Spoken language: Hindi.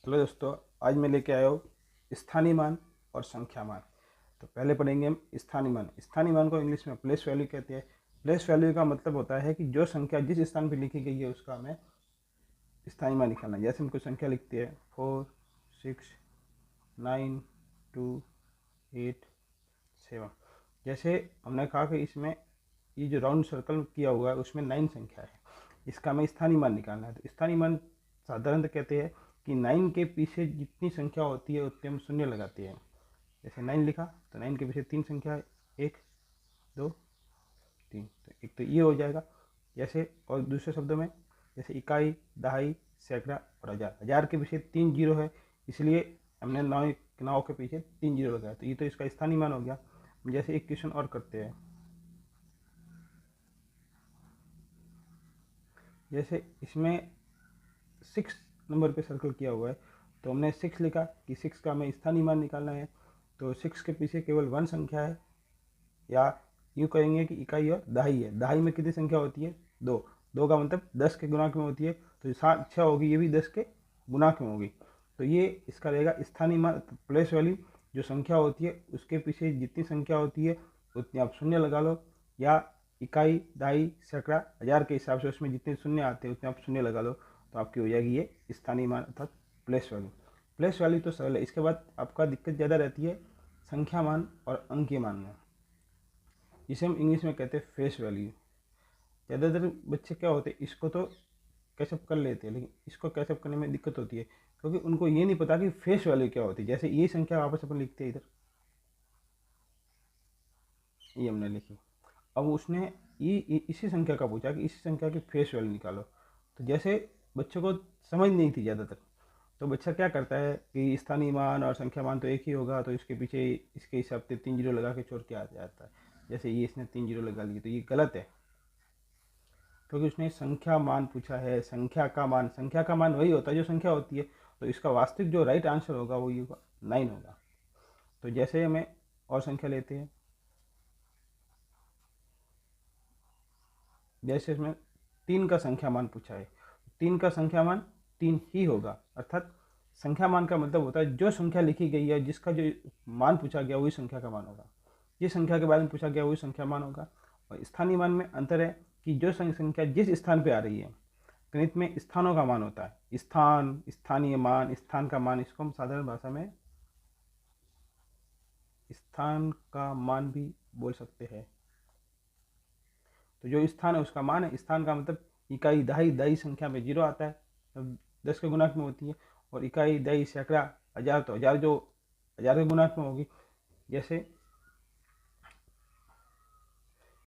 हेलो दोस्तों, आज मैं लेके आया हूँ स्थानीय मान और संख्या मान। तो पहले पढ़ेंगे हम स्थानीय मान। स्थानीय मान को इंग्लिश में प्लेस वैल्यू कहते हैं। प्लेस वैल्यू का मतलब होता है कि जो संख्या जिस स्थान पर लिखी गई है उसका हमें स्थानीय मान निकालना है। जैसे हम कोई संख्या लिखते हैं 4, 6, 9, 2, 8, 7। जैसे हमने कहा कि इसमें ये जो राउंड सर्कल किया हुआ है उसमें 9 संख्या है, इसका हमें स्थानीय मान निकालना है। तो स्थानीय मान साधारणतः कहते हैं कि 9 के पीछे जितनी संख्या होती है उतने हम शून्य लगाते हैं। जैसे 9 लिखा तो 9 के पीछे 3 संख्या है, 1, 2, 3। तो एक तो ये हो जाएगा। जैसे और दूसरे शब्दों में जैसे इकाई, दहाई, सैकड़ा और हज़ार। हज़ार के पीछे 3 जीरो है, इसलिए हमने 9 के पीछे 3 जीरो लगाया। तो ये तो इसका स्थानीय मान हो गया। जैसे एक क्वेश्चन और करते हैं। जैसे इसमें 6 नंबर पे सर्कल किया हुआ है, तो हमने 6 लिखा कि 6 का हमें स्थानीय मान निकालना है। तो 6 के पीछे केवल 1 संख्या है, या यूँ कहेंगे कि इकाई और दहाई है। दहाई में कितनी संख्या होती है? 2। 2 का मतलब 10 के गुणांक में होती है, तो 6 होगी, ये भी 10 के गुणांक में होगी। तो ये इसका रहेगा स्थानीय मान। प्लेस वैल्यू जो संख्या होती है उसके पीछे जितनी संख्या होती है उतनी आप शून्य लगा लो, या इकाई, दहाई, सैकड़ा, हज़ार के हिसाब से उसमें जितने शून्य आते हैं उतने आप शून्य लगा लो, तो आपकी हो जाएगी ये स्थानीय मान अर्थात प्लेस वैल्यू। प्लेस वैल्यू तो सरल है। इसके बाद आपका दिक्कत ज़्यादा रहती है संख्या मान और अंकीय मान में, जिसे हम इंग्लिश में कहते हैं फेस वैल्यू। ज़्यादातर बच्चे क्या होते हैं, इसको तो कैचअप कर लेते हैं, लेकिन इसको कैचअप करने में दिक्कत होती है क्योंकि उनको ये नहीं पता कि फेस वैल्यू क्या होती है। जैसे ये संख्या वापस अपन लिखते हैं इधर, ये हमने लिखी। अब उसने इसी संख्या का पूछा कि इसी संख्या की फेस वैल्यू निकालो। तो जैसे बच्चों को समझ नहीं थी ज़्यादातर, तो बच्चा क्या करता है कि स्थानीय मान और संख्या मान तो एक ही होगा, तो इसके पीछे इसके हिसाब से 3 जीरो लगा के छोड़ के आ जाता है। जैसे ये इसने 3 जीरो लगा लिए, तो ये गलत है क्योंकि उसने संख्या मान पूछा है। संख्या का मान वही होता है जो संख्या होती है। तो इसका वास्तविक जो राइट आंसर होगा वो ये होगा 9 होगा। तो जैसे हमें और संख्या लेते हैं, जैसे इसमें 3 का संख्या मान पूछा है, 3 का संख्या मान 3 ही होगा। अर्थात संख्या मान का मतलब होता है जो संख्या लिखी गई है, जिसका जो मान पूछा गया वही संख्या का मान होगा। जिस संख्या के बारे में पूछा गया वही संख्या मान होगा। और स्थानीय मान में अंतर है कि जो संख्या जिस स्थान पे आ रही है, गणित में स्थानों का मान होता है। स्थान, स्थानीय मान, स्थान का मान, इसको हम साधारण भाषा में स्थान का मान भी बोल सकते हैं। तो जो स्थान है उसका मान है। स्थान का मतलब इकाई, दहाई, दहाई संख्या में 0 आता है, तब 10 के गुणांक में होती है। और इकाई, दहाई, सैकड़ा, हज़ार, तो हज़ार जो हज़ार के गुणांक में होगी। जैसे